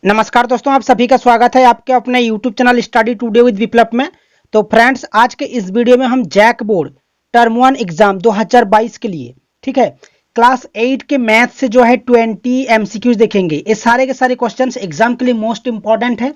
नमस्कार दोस्तों, आप सभी का स्वागत है आपके अपने YouTube channel study today with Viplav में। तो फ्रेंड्स, आज के इस वीडियो में हम जैक बोर्ड टर्म 1 एग्जाम 2022 के लिए, ठीक है, क्लास 8 के मैथ से जो है 20 MCQs देखेंगे। ये सारे के सारे क्वेश्चंस एग्जाम के लिए मोस्ट इंपॉर्टेंट है,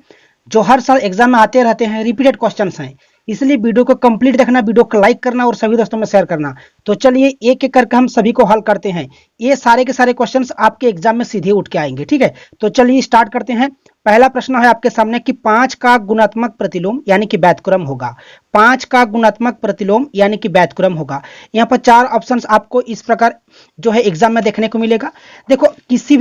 जो हर साल एग्जाम में आते रहते हैं, रिपीटेड क्वेश्चंस हैं। इसलिए वीडियो को कंप्लीट देखना, वीडियो को लाइक करना और सभी दोस्तों में शेयर करना। तो चलिए एक एक करके हम सभी को हल करते हैं। ये सारे के सारे क्वेश्चंस आपके एग्जाम में सीधे उठ के आएंगे, ठीक है। तो चलिए स्टार्ट करते हैं। पहला प्रश्न है आपके सामने कि 5 का गुणात्मक प्रतिलोम यानी कि व्युत्क्रम होगा। 5 का गुणात्मक प्रतिलोम यानी कि व्युत्क्रम होगा। यहाँ पर 4 ऑप्शंस आपको इस प्रकार जो है एग्जाम में देखने को मिलेगा। देखो, किसी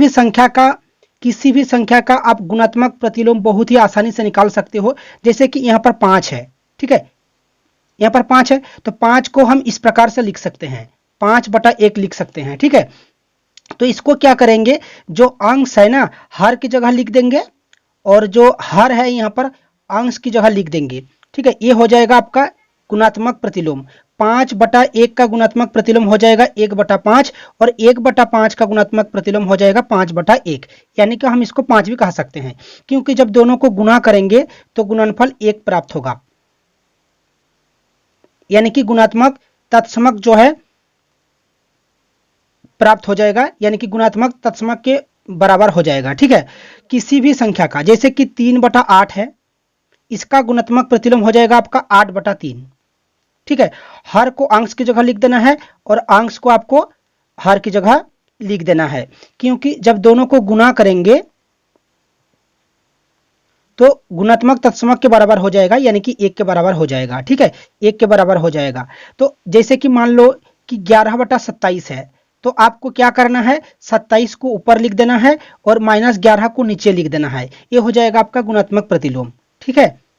भी संख्या का आप गुणात्मक प्रतिलोम बहुत ही आसानी से निकाल सकते हो। जैसे कि यहाँ पर 5 है, ठीक है, यहाँ पर 5 है, तो 5 को हम इस प्रकार से लिख सकते हैं, 5/1 लिख सकते हैं, ठीक है। तो इसको क्या करेंगे, जो अंश है ना, हर की जगह लिख देंगे और जो हर है यहाँ पर अंश की जगह लिख देंगे, ठीक है। ये हो जाएगा आपका गुणात्मक प्रतिलोम। 5/1 का गुणात्मक प्रतिलोम हो जाएगा 1/5 और 1/5 का गुणात्मक प्रतिलोम हो जाएगा 5/1, यानी कि हम इसको 5 भी कह सकते हैं, क्योंकि जब दोनों को गुणा करेंगे तो गुणनफल 1 प्राप्त होगा, यानी कि गुणात्मक तत्समक जो है प्राप्त हो जाएगा, यानी कि गुणात्मक तत्समक के बराबर हो जाएगा, ठीक है। किसी भी संख्या का, जैसे कि 3/8 है, इसका गुणात्मक प्रतिलोम हो जाएगा आपका 8/3, ठीक है। हर को अंश की जगह लिख देना है और अंश को आपको हर की जगह लिख देना है, क्योंकि जब दोनों को गुणा करेंगे तो गुणात्मक तत्समक के बराबर हो जाएगा, यानी कि 1 के बराबर हो जाएगा, ठीक है, 1 के बराबर हो जाएगा। तो जैसे कि मान लो कि 11/27 है, तो आपको क्या करना है, 27 को ऊपर लिख देना है और -11 को नीचे लिख देना है। ये हो जाएगा आपका गुणात्मक प्रतिलोम, ठीक है।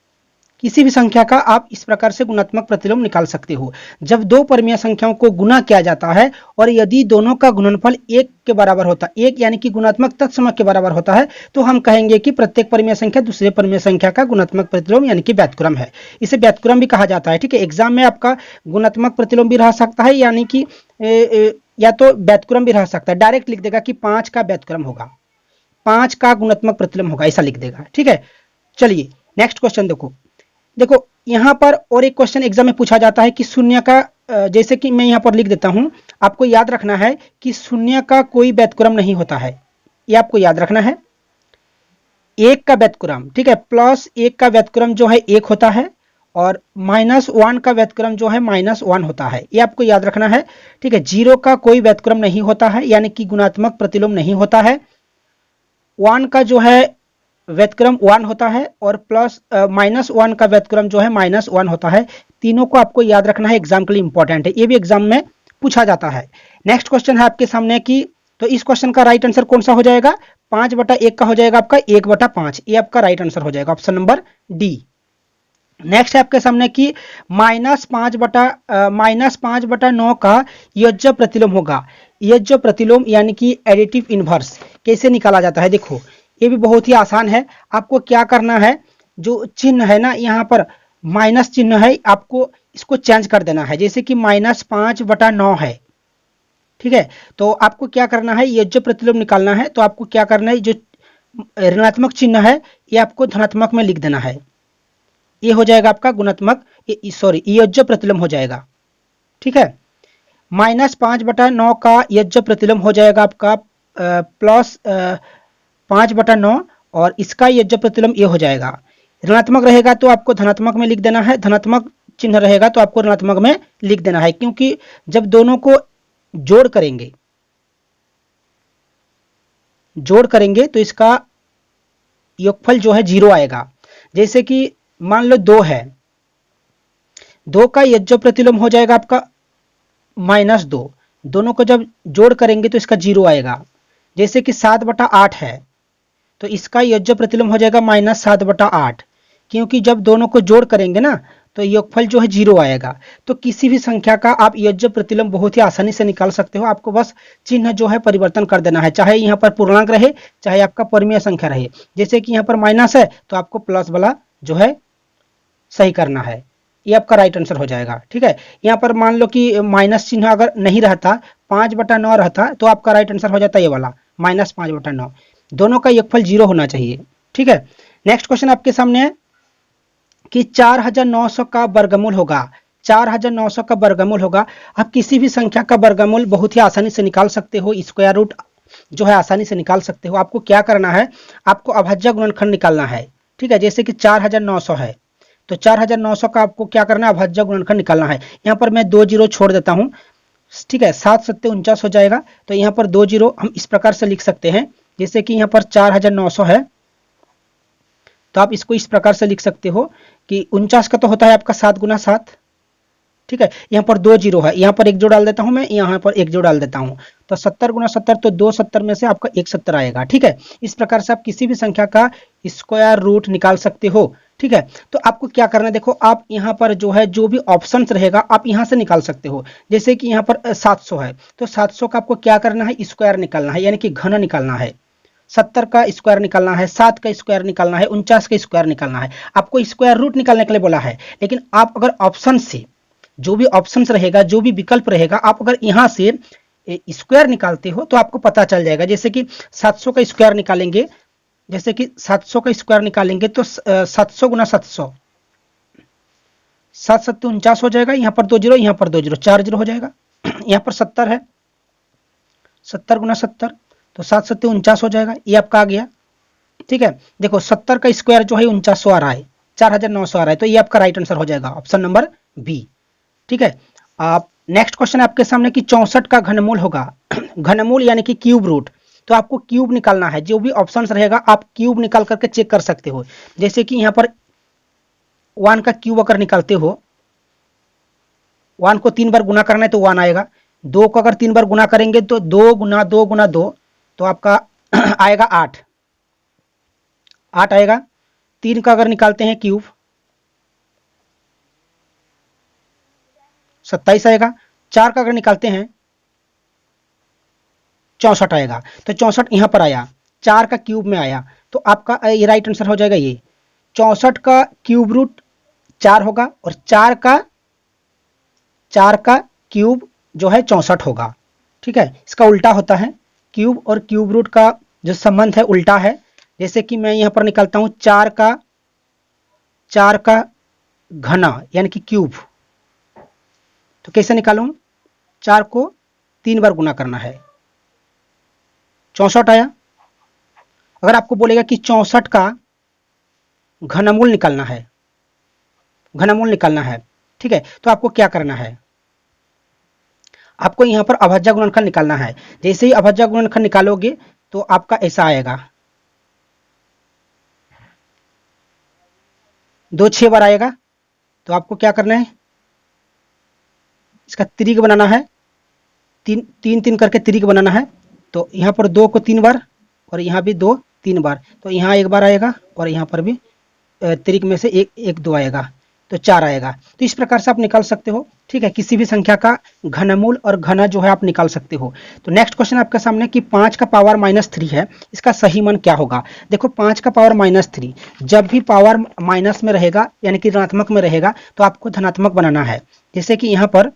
किसी भी संख्या का आप इस प्रकार से गुणात्मक प्रतिलोम निकाल सकते हो। जब दो परमीय संख्याओं को गुणा किया जाता है और यदि दोनों का गुणनफल 1 के बराबर होता है, 1 यानी कि गुणात्मक तत्समक के बराबर होता है, तो हम कहेंगे कि प्रत्येक परमीय संख्या दूसरे परमीय संख्या का गुणात्मक प्रतिलोम यानी कि व्युत्क्रम है। इसे व्युत्क्रम भी कहा जाता है, ठीक है। एग्जाम में आपका गुणात्मक प्रतिलोम भी रह सकता है, यानी कि या तो व्युत्क्रम भी रह सकता है। डायरेक्ट लिख देगा कि 5 का व्युत्क्रम होगा, 5 का गुणात्मक प्रतिलोम होगा, ऐसा लिख देगा, ठीक है। चलिए नेक्स्ट क्वेश्चन देखो यहाँ पर और एक क्वेश्चन एग्जाम में पूछा जाता है कि शून्य का, जैसे कि मैं यहाँ पर लिख देता हूं, आपको याद रखना है कि शून्य का कोई व्युत्क्रम नहीं होता है, ये आपको याद रखना है। 1 का व्युत्क्रम, ठीक है, +1 का व्युत्क्रम जो है 1 होता है और -1 का व्युत्क्रम जो है -1 होता है, ये आपको याद रखना है, ठीक है। 0 का कोई व्युत्क्रम नहीं होता है, यानी कि गुणात्मक प्रतिलोम नहीं होता है। 1 का जो है व्युत्क्रम 1 होता है और -1 का व्युत्क्रम जो है -1 होता है। तीनों को आपको याद रखना है, एग्जाम के लिए इंपॉर्टेंट है, ये भी एग्जाम में पूछा जाता है। नेक्स्ट क्वेश्चन है आपके सामने कि, तो इस क्वेश्चन का राइट आंसर कौन सा हो जाएगा, 5/1 का हो जाएगा आपका 1/5, ये आपका राइट आंसर हो जाएगा, ऑप्शन नंबर डी। नेक्स्ट है आपके सामने कि -5/9 का योज्य प्रतिलोम होगा। योज्य प्रतिलोम यानी कि एडिटिव इनवर्स कैसे निकाला जाता है, देखो ये भी बहुत ही आसान है। आपको क्या करना है, जो चिन्ह है ना, यहाँ पर माइनस चिन्ह है, आपको इसको चेंज कर देना है। जैसे कि -5/9 है, ठीक है, तो आपको क्या करना है, ये जो प्रतिलोम निकालना है, तो आपको क्या करना है, जो ऋणात्मक चिन्ह है ये आपको धनात्मक में लिख देना है। ये हो जाएगा आपका गुणात्मक, सॉरी, योज्य प्रतिलोम हो जाएगा, ठीक है। -5/9 का योज्य प्रतिलोम हो जाएगा आपका +5/9 और इसका योज्य प्रतिलोम ये हो जाएगा। ऋणात्मक रहेगा तो आपको धनात्मक में लिख देना है, धनात्मक चिन्ह रहेगा तो आपको ऋणात्मक में लिख देना है, क्योंकि जब दोनों को जोड़ करेंगे तो इसका योगफल जो है 0 आएगा। जैसे कि मान लो 2 है, 2 का योज्य प्रतिलोम हो जाएगा आपका -2, दोनों को जब जोड़ करेंगे तो इसका 0 आएगा। जैसे कि 7/8 है, तो इसका योज्य प्रतिलोम हो जाएगा -7/8, क्योंकि जब दोनों को जोड़ करेंगे ना तो योगफल जो है 0 आएगा। तो किसी भी संख्या का आप योज्य प्रतिलोम बहुत ही आसानी से निकाल सकते हो। आपको बस चिन्ह जो है परिवर्तन कर देना है, चाहे यहाँ पर पूर्णांक रहे चाहे आपका परमीय संख्या रहे। जैसे कि यहाँ पर माइनस है तो आपको प्लस वाला जो है सही करना है, ये आपका राइट आंसर हो जाएगा, ठीक है। यहाँ पर मान लो कि माइनस चिन्ह अगर नहीं रहता, 5/9 रहता, तो आपका राइट आंसर हो जाता है ये वाला -5/9। दोनों का योगफल 0 होना चाहिए, ठीक है। नेक्स्ट क्वेश्चन आपके सामने है कि 4900 का वर्गमूल होगा। 4900 का वर्गमूल होगा। आप किसी भी संख्या का वर्गमूल बहुत ही आसानी से निकाल सकते हो, स्क्वायर रूट जो है आसानी से निकाल सकते हो। आपको क्या करना है, आपको अभाज्य गुणनखंड निकालना है। ठीक है, जैसे कि 4900 है तो 4900 का आपको क्या करना है, अभाज्य गुणनखंड निकालना है। यहाँ पर मैं 2 जीरो छोड़ देता हूँ। ठीक है, 7 सत्ते 49 हो जाएगा। तो यहाँ पर 2 जीरो हम इस प्रकार से लिख सकते हैं, जैसे कि यहाँ पर 4900 है तो आप इसको इस प्रकार से लिख सकते हो कि 49 का तो होता है आपका 7 गुना 7। ठीक है, यहाँ पर 2 जीरो है, यहाँ पर एक जो डाल देता हूं मैं, यहाँ पर एक जो डाल देता हूं, तो 70 गुना 70 तो 2 70 में से आपका 1 70 आएगा। ठीक है, इस प्रकार से आप किसी भी संख्या का स्क्वायर रूट निकाल सकते हो। ठीक है, तो आपको क्या करना है, देखो आप यहाँ पर जो है जो भी ऑप्शन रहेगा आप यहाँ से निकाल सकते हो। जैसे कि यहाँ पर 700 है तो 700 का आपको क्या करना है, स्क्वायर निकालना है, यानी कि घन निकालना है। 70 का स्क्वायर निकालना है, 7 का स्क्वायर निकालना है, 49 का स्क्वायर निकालना है। आपको स्क्वायर रूट निकालने के लिए बोला है, लेकिन आप अगर ऑप्शन से जो भी ऑप्शन रहेगा, जो भी विकल्प रहेगा, आप अगर यहाँ से स्क्वायर निकालते हो तो आपको पता चल जाएगा। जैसे कि 700 का स्क्वायर निकालेंगे, जैसे कि 700 का स्क्वायर निकालेंगे तो 700 गुना 700, 7 सत्ते 49 हो जाएगा। यहाँ पर 2 जीरो, यहाँ पर 2 जीरो, 4 जीरो हो जाएगा। यहाँ पर 70 है, 70 गुना 70 तो 7 सत्ते 49 हो जाएगा, ये आपका आ गया। ठीक है, देखो 70 का स्क्वायर जो है 4900 आ रहा है, 4900 आ रहा है, तो ये आपका राइट आंसर हो जाएगा, ऑप्शन नंबर बी। ठीक है, आप नेक्स्ट क्वेश्चन आपके सामने कि 64 का घनमूल होगा। घनमूल यानी कि क्यूब रूट, तो आपको क्यूब निकालना है। जो भी ऑप्शन रहेगा आप क्यूब निकाल करके चेक कर सकते हो। जैसे कि यहाँ पर 1 का क्यूब अगर निकालते हो, 1 को 3 बार गुना करना है तो 1 आएगा। 2 को अगर 3 बार गुना करेंगे तो 2 गुना 2 गुना 2 तो आपका आएगा 8, 8 आएगा। 3 का अगर निकालते हैं क्यूब 27 आएगा। 4 का अगर निकालते हैं 64 आएगा। तो 64 यहां पर आया, 4 का क्यूब में आया, तो आपका ये राइट आंसर हो जाएगा। ये 64 का क्यूब रूट 4 होगा और 4 का क्यूब जो है 64 होगा। ठीक है, इसका उल्टा होता है, क्यूब और क्यूब रूट का जो संबंध है उल्टा है। जैसे कि मैं यहां पर निकालता हूं 4 का घना यानी कि क्यूब, तो कैसे निकालूं, 4 को 3 बार गुना करना है, 64 आया। अगर आपको बोलेगा कि 64 का घनमूल निकालना है, घनमूल निकालना है, ठीक है, तो आपको क्या करना है, आपको यहां पर अभाज्य गुणनखंड निकालना है। जैसे ही अभाज्य गुणनखंड निकालोगे तो आपका ऐसा आएगा, 2 6 बार आएगा। तो आपको क्या करना है, इसका त्रिक बनाना है, 3 करके त्रिक बनाना है। तो यहाँ पर 2 को 3 बार और यहाँ भी 2 3 बार, तो यहाँ 1 बार आएगा और यहाँ पर भी त्रिक में से एक 2 आएगा, तो 4 आएगा। तो इस प्रकार से आप निकाल सकते हो। ठीक है, किसी भी संख्या का घनमूल और घना जो है आप निकाल सकते हो। तो नेक्स्ट क्वेश्चन आपके सामने कि 5 का पावर -3 है, इसका सही मान क्या होगा। देखो 5 का पावर -3, जब भी पावर माइनस में रहेगा यानी कि ऋणात्मक में रहेगा तो आपको धनात्मक बनाना है। जैसे कि यहाँ पर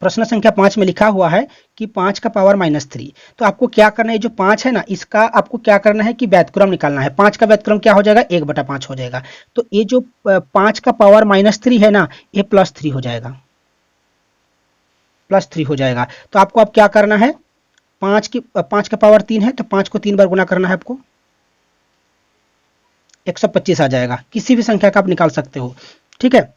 प्रश्न संख्या 5 में लिखा हुआ है कि 5 का पावर -3, तो आपको क्या करना है, जो 5 है ना, इसका आपको क्या करना है कि व्युत्क्रम निकालना है। 5 का व्युत्क्रम क्या हो जाएगा, 1/5 हो जाएगा। तो ये जो 5 का पावर -3 है ना, ये +3 हो जाएगा, +3 हो जाएगा। तो आपको अब क्या करना है, 5 का पावर 3 है तो 5 को 3 बार गुना करना है आपको, 125 आ जाएगा। किसी भी संख्या का आप निकाल सकते हो। ठीक है,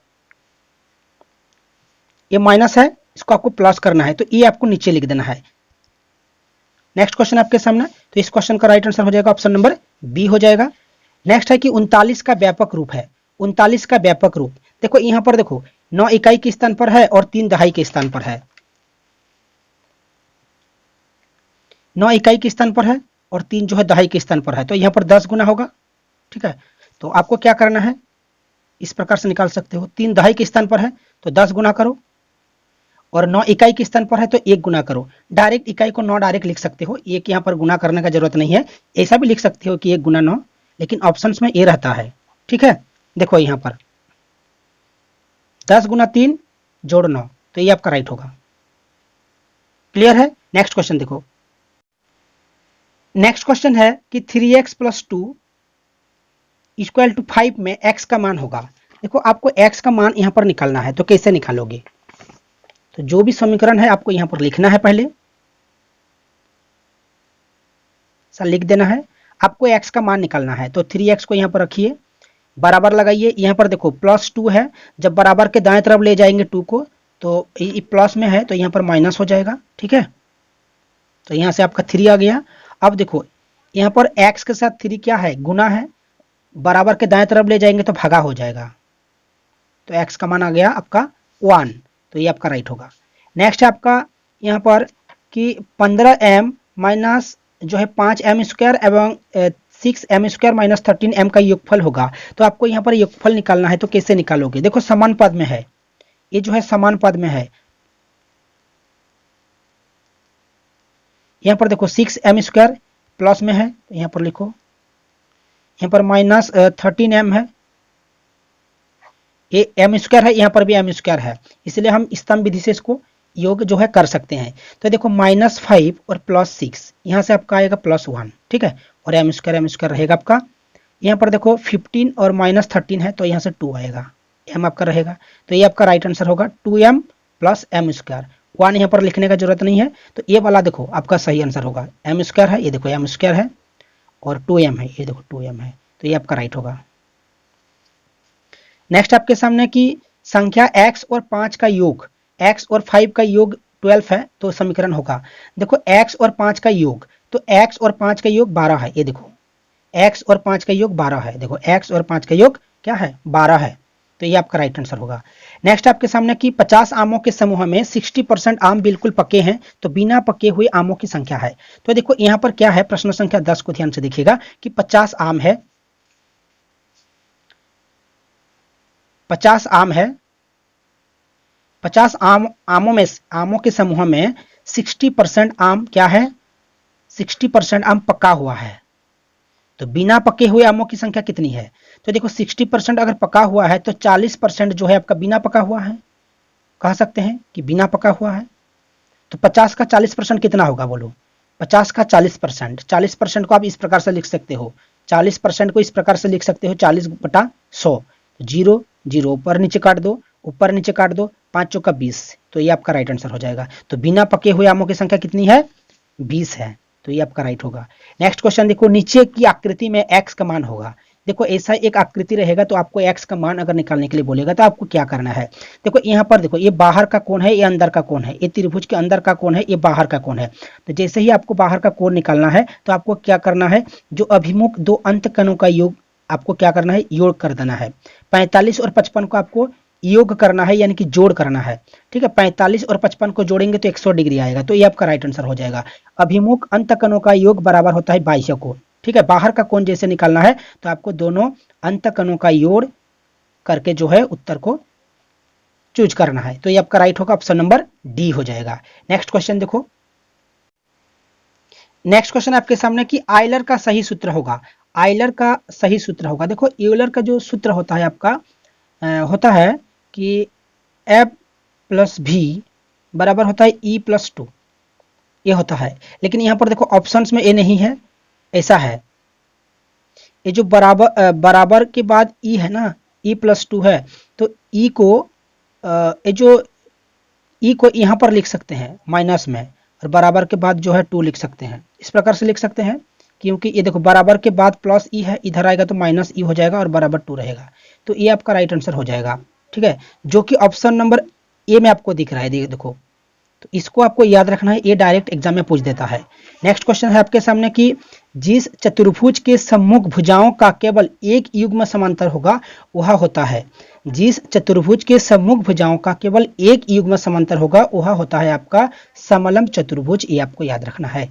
ये माइनस है, इसको आपको प्लस करना है, तो ये आपको नीचे लिख देना है। नेक्स्ट क्वेश्चन आपके सामने, तो इस क्वेश्चन का राइट आंसर हो जाएगा ऑप्शन नंबर बी हो जाएगा। नेक्स्ट है कि 39 का व्यापक रूप है। 39 का व्यापक रूप, देखो यहाँ पर देखो 9 इकाई के स्थान पर है और 3 दहाई के स्थान पर है। 9 इकाई के स्थान पर है और 3 जो है दहाई के स्थान पर है, तो यहाँ पर 10 गुना होगा। ठीक है, तो आपको क्या करना है, इस प्रकार से निकाल सकते हो। 3 दहाई के स्थान पर है तो 10 गुना करो और 9 इकाई के स्थान पर है तो 1 गुना करो। डायरेक्ट इकाई को 9 डायरेक्ट लिख सकते हो, एक यहाँ पर गुना करने का जरूरत नहीं है। ऐसा भी लिख सकते हो कि 1 गुना 9, लेकिन ऑप्शंस में ये रहता है। ठीक है, देखो यहाँ पर 10 गुना 3 जोड़ 9, तो ये आपका राइट होगा। क्लियर है। नेक्स्ट क्वेश्चन देखो, नेक्स्ट क्वेश्चन है कि 3x + 2 इक्वल टू 5 में x का मान होगा। देखो आपको x का मान यहाँ पर निकालना है, तो कैसे निकालोगे? तो जो भी समीकरण है आपको यहाँ पर लिखना है, पहले सर लिख देना है। आपको x का मान निकालना है, तो 3x को यहाँ पर रखिए, बराबर लगाइए। यहाँ पर देखो +2 है, जब बराबर के दाएं तरफ ले जाएंगे 2 को, तो ये प्लस में है तो यहाँ पर माइनस हो जाएगा, ठीक है। तो यहाँ से आपका 3 आ गया। अब देखो यहाँ पर x के साथ 3 क्या है, गुना है, बराबर के दाएं तरफ ले जाएंगे तो भागा हो जाएगा, तो x का मान आ गया आपका 1, तो ये आपका राइट होगा। नेक्स्ट है आपका यहाँ पर कि 15m माइनस जो है 5m² एवं 6m² माइनस 13m का योगफल होगा। तो आपको यहाँ पर योगफल निकालना है, तो कैसे निकालोगे? देखो समान पद में है, ये जो है समान पद में है। यहाँ पर देखो 6m² प्लस में है, तो यहाँ पर लिखो, यहाँ पर माइनस 13m है, ये m² है, यहाँ पर भी m² है, इसलिए हम स्तंभ विधि से इसको योग जो है कर सकते हैं। तो देखो -5 और +6, यहाँ से आपका आएगा +1, ठीक है, और m² रहेगा आपका। यहाँ पर देखो 15 और -13 है, तो यहाँ से 2 आएगा, m आपका रहेगा, तो ये आपका राइट आंसर होगा 2m + m²। 1 यहाँ पर लिखने का जरूरत नहीं है, तो ये वाला देखो आपका सही आंसर होगा। m² है, ये देखो m² है, और 2m है, ये देखो 2m है, तो ये आपका राइट होगा। नेक्स्ट आपके सामने की संख्या x और 5 का योग, x और 5 का योग 12 है, तो समीकरण होगा। देखो x और 5 का योग, तो x और 5 का योग 12 है, ये देखो x और 5 का योग 12 है, देखो x और 5 का योग क्या है, 12 है, तो ये आपका राइट आंसर होगा। नेक्स्ट आपके सामने कि 50 आमों के समूह में 60% आम बिल्कुल पके हैं, तो बिना पके हुए आमों की संख्या है। तो देखो यहाँ पर क्या है, प्रश्न संख्या 10 को ध्यान से देखिएगा कि 50 आम है, 50 आम है, 50 आमों के समूह में 60% आम क्या है, 60% आम पका हुआ है। तो बिना पके हुए आमों की संख्या कितनी है? तो देखो 60% अगर पका हुआ है तो 40% जो है आपका बिना पका हुआ है, कह सकते हैं कि बिना पका हुआ है। तो 50 का 40% कितना होगा, बोलो? 50 का 40%, 40% को आप इस प्रकार से लिख सकते हो, 40% को इस प्रकार से लिख सकते हो 40/100, 0 0 ऊपर नीचे काट दो, ऊपर नीचे काट दो, 5 चौका 20, तो ये आपका राइट आंसर हो जाएगा। तो बिना पके हुए आमों की संख्या कितनी है, 20 है, तो ये आपका राइट होगा। नेक्स्ट क्वेश्चन देखो, नीचे की आकृति में x का मान होगा। देखो ऐसा एक आकृति रहेगा, तो आपको x का मान अगर निकालने के लिए बोलेगा तो आपको क्या करना है? देखो यहाँ पर देखो, ये बाहर का कोण है, ये अंदर का कोण है, ये त्रिभुज के अंदर का कोण है, ये बाहर का कोण है। तो जैसे ही आपको बाहर का कोण निकालना है तो आपको क्या करना है, जो अभिमुख दो अंतकोणों का योग आपको क्या करना है, योग कर देना है। 45 और 55 को आपको योग करना है, यानी कि जोड़ करना है, ठीक है। 45 और 55 को जोड़ेंगे तो 100 डिग्री आएगा, तो ये आपका राइट आंसर हो जाएगा। अभिमुख अंतकोणों का योग बराबर होता है बाह्य कोण, ठीक है। बाहर का कोण जैसे निकालना है तो आपको दोनों अंतकोणों का योग करके जो है उत्तर को चूज करना है, तो ये आपका राइट होगा, ऑप्शन नंबर डी हो जाएगा। नेक्स्ट क्वेश्चन देखो, नेक्स्ट क्वेश्चन आपके सामने कि आयलर का सही सूत्र होगा, आयलर का सही सूत्र होगा। देखो यूलर का जो सूत्र होता है आपका होता है कि F + V बराबर होता है E + 2, ये होता है। लेकिन यहाँ पर देखो ऑप्शंस में ये नहीं है, ऐसा है, ये जो बराबर के बाद E है ना, E + 2 है, तो E को ये जो E को यहाँ पर लिख सकते हैं माइनस में, और बराबर के बाद जो है 2 लिख सकते हैं, इस प्रकार से लिख सकते हैं, क्योंकि ये देखो बराबर के बाद +E है, इधर आएगा तो -E हो जाएगा और बराबर 2 रहेगा, तो ये आपका राइट आंसर हो जाएगा, ठीक है, जो कि ऑप्शन नंबर ए में आपको दिख रहा है। देखो तो इसको आपको याद रखना है, ये डायरेक्ट एग्जाम में पूछ देता है। नेक्स्ट क्वेश्चन है आपके सामने कि जिस चतुर्भुज के सम्मुख भुजाओं का केवल एक युग्म समांतर होगा वह होता है, जिस चतुर्भुज के सम्मुख भुजाओं का केवल एक युग्म समांतर होगा वह होता है आपका समलंब चतुर्भुज, ये आपको याद रखना है।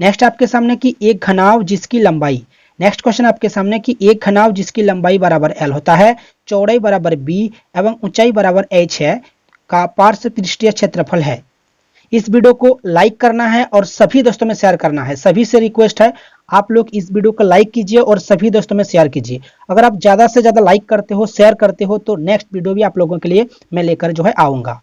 नेक्स्ट आपके सामने कि एक घनाव जिसकी लंबाई, नेक्स्ट क्वेश्चन आपके सामने कि एक घनाव जिसकी लंबाई बराबर l होता है, चौड़ाई बराबर b एवं ऊंचाई बराबर h है का पार्श्व पृष्ठीय क्षेत्रफल है। इस वीडियो को लाइक करना है और सभी दोस्तों में शेयर करना है। सभी से रिक्वेस्ट है आप लोग इस वीडियो को लाइक कीजिए और सभी दोस्तों में शेयर कीजिए। अगर आप ज़्यादा से ज़्यादा लाइक करते हो, शेयर करते हो, तो नेक्स्ट वीडियो भी आप लोगों के लिए मैं लेकर जो है आऊँगा।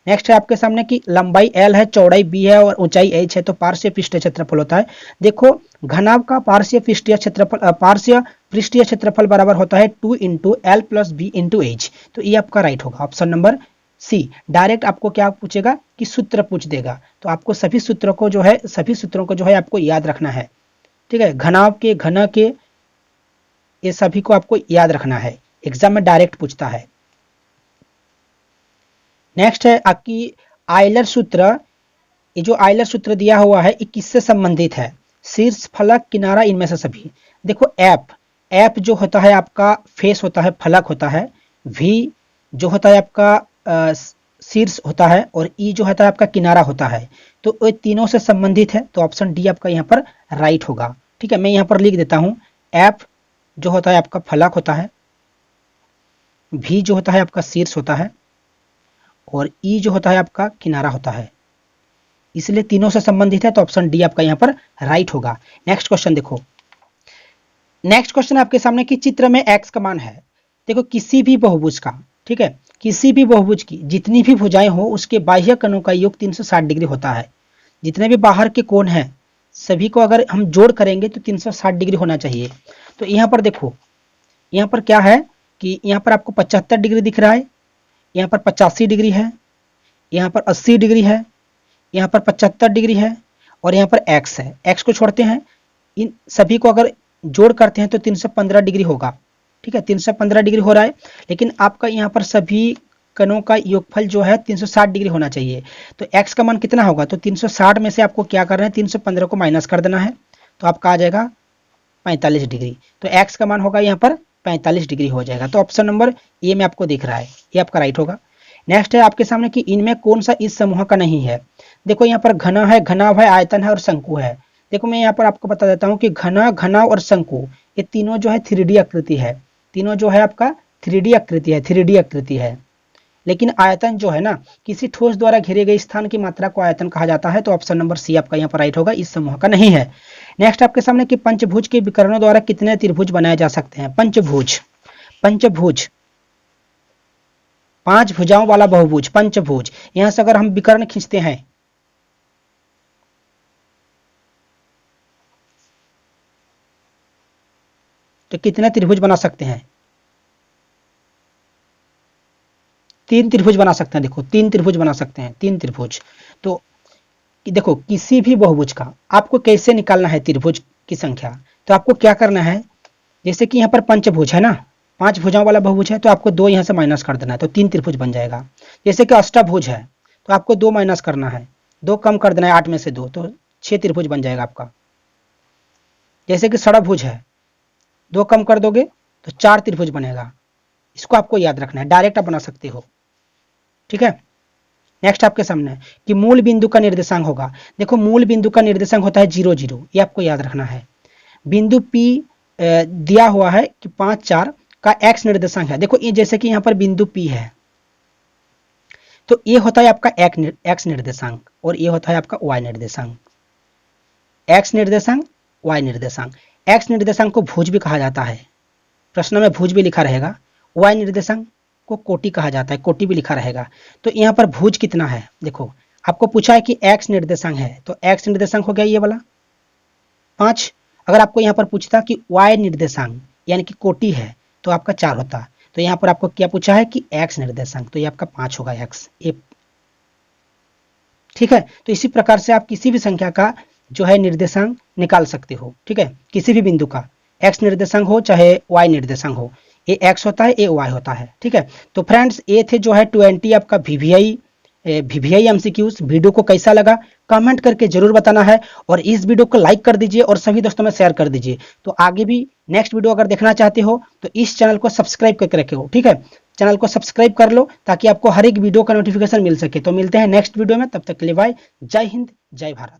नेक्स्ट है आपके सामने कि लंबाई l है, चौड़ाई b है और ऊंचाई h है, तो पार्श्व पृष्ठीय क्षेत्रफल होता है। देखो घनाभ का पार्श्व पृष्ठीय क्षेत्रफल, पार्श्व पृष्ठीय क्षेत्रफल बराबर होता है 2 into L plus B into H. तो ये आपका राइट होगा ऑप्शन नंबर सी। डायरेक्ट आपको क्या पूछेगा कि सूत्र पूछ देगा, तो आपको सभी सूत्रों को जो है आपको याद रखना है, ठीक है। घनाभ के, घन के, ये सभी को आपको याद रखना है, एग्जाम में डायरेक्ट पूछता है। नेक्स्ट है आपकी आयलर सूत्र। ये जो आयलर सूत्र दिया हुआ है ये किससे संबंधित है? शीर्ष, फलक, किनारा, इनमें से सभी। देखो एप जो होता है आपका फेस होता है, फलक होता है। वी जो होता है आपका शीर्ष होता है, और ई जो होता है आपका किनारा होता है। तो ये तीनों से संबंधित है, तो ऑप्शन डी आपका यहाँ पर राइट होगा, ठीक है। मैं यहाँ पर लिख देता हूँ, एप जो होता है आपका फलक होता है, भी जो होता है आपका शीर्ष होता है, और ई जो होता है आपका किनारा होता है, इसलिए तीनों से संबंधित है, तो ऑप्शन डी आपका यहाँ पर राइट होगा। नेक्स्ट क्वेश्चन देखो, नेक्स्ट क्वेश्चन आपके सामने कि चित्र में x का मान है। देखो किसी भी बहुभुज का, ठीक है, किसी भी बहुभुज की जितनी भी भुजाएं हो उसके बाह्य कोणों का योग 360 डिग्री होता है। जितने भी बाहर के कोण हैं सभी को अगर हम जोड़ करेंगे तो 360 डिग्री होना चाहिए। तो यहाँ पर देखो, यहाँ पर क्या है कि यहाँ पर आपको 75 डिग्री दिख रहा है, यहाँ पर 85 डिग्री है, यहाँ पर 80 डिग्री है, यहाँ पर 75 डिग्री है, और यहाँ पर x है। x को छोड़ते हैं, इन सभी को अगर जोड़ करते हैं तो 315 डिग्री होगा, ठीक है। 315 डिग्री हो रहा है, लेकिन आपका यहाँ पर सभी कणों का योगफल जो है 360 डिग्री होना चाहिए। तो x का मान कितना होगा? तो 360 में से आपको क्या करना है, 315 को माइनस कर देना है, तो आपका आ जाएगा 45 डिग्री। तो x का मान होगा यहाँ पर 45 डिग्री हो जाएगा। तो ऑप्शन नंबर ए में आपको दिख रहा है, ये आपका राइट होगा। नेक्स्ट है आपके सामने कि इनमें कौन सा इस समूह का नहीं है। देखो यहाँ पर घना है, घनाभ है, आयतन है और शंकु है। देखो मैं यहाँ पर आपको बता देता हूँ कि घना, घनाभ और शंकु ये तीनों जो है 3D आकृति है, तीनों जो है आपका 3D आकृति है। लेकिन आयतन जो है ना, किसी ठोस द्वारा घेरे गए स्थान की मात्रा को आयतन कहा जाता है, तो ऑप्शन नंबर सी आपका यहाँ पर राइट होगा, इस समूह का नहीं है। नेक्स्ट आपके सामने कि पंचभुज के विकर्णों द्वारा कितने त्रिभुज बनाए जा सकते हैं? पंचभुज, 5 भुजाओं वाला बहुभुज पंचभुज। यहां से अगर हम विकर्ण खींचते हैं तो कितने त्रिभुज बना सकते हैं? 3 त्रिभुज बना सकते हैं। देखो 3 त्रिभुज बना सकते हैं, 3 त्रिभुज। तो देखो किसी भी बहुभुज का आपको कैसे निकालना है त्रिभुज की संख्या, तो आपको क्या करना है, जैसे कि यहाँ पर पंचभुज है ना, 5 भुजाओं वाला बहुभुज है, तो आपको 2 यहाँ से माइनस कर देना है, तो 3 त्रिभुज बन जाएगा। जैसे कि अष्टभुज है तो आपको 2 माइनस करना है, 2 कम कर देना है, 8 में से 2, तो 6 त्रिभुज बन जाएगा आपका। जैसे कि षड़भुज है, 2 कम कर दोगे तो 4 त्रिभुज बनेगा। इसको आपको याद रखना है, डायरेक्ट आप बना सकते हो, ठीक है। नेक्स्ट आपके सामने कि मूल बिंदु का निर्देशांक होगा। देखो मूल बिंदु का निर्देशांक होता है 0 0, ये आपको याद रखना है। बिंदु P दिया हुआ है कि 5 4 का x निर्देशांक है। देखो ये जैसे कि यहाँ पर बिंदु P है, तो ये होता है आपका x निर्देशांक, और ये होता है आपका y निर्देशांक। x निर्देशांक, y निर्देशांक। x निर्देशांक को भुज भी कहा जाता है, प्रश्न में भुज भी लिखा रहेगा। y निर्देशांक को कोटि कहा जाता है, कोटि भी लिखा रहेगा। तो यहाँ पर भुज कितना है, देखो आपको पूछा है कि x निर्देशांक है, तो x निर्देशांक हो गया ये वाला 5। अगर आपको यहाँ पर पूछता कि y निर्देशांक यानी कि कोटि है तो आपका 4 होता। तो यहाँ पर आपको क्या पूछा है कि x निर्देशांक, तो ये आपका 5 होगा x, ये ठीक है। तो इसी प्रकार से आप किसी भी संख्या का जो है निर्देशांक निकाल सकते हो, ठीक है। किसी भी बिंदु का x निर्देशांक हो चाहे y निर्देशांक हो, ये x होता है, ये y होता है, ठीक है। तो फ्रेंड्स ये थे जो है 20 आपका VVI MCQs। वीडियो को कैसा लगा कमेंट करके जरूर बताना है, और इस वीडियो को लाइक कर दीजिए और सभी दोस्तों में शेयर कर दीजिए। तो आगे भी नेक्स्ट वीडियो अगर देखना चाहते हो तो इस चैनल को सब्सक्राइब करके रखे हो, ठीक है। चैनल को सब्सक्राइब कर लो ताकि आपको हर एक वीडियो का नोटिफिकेशन मिल सके। तो मिलते हैं नेक्स्ट वीडियो में, तब तक के लिए बाय, जय हिंद, जय भारत।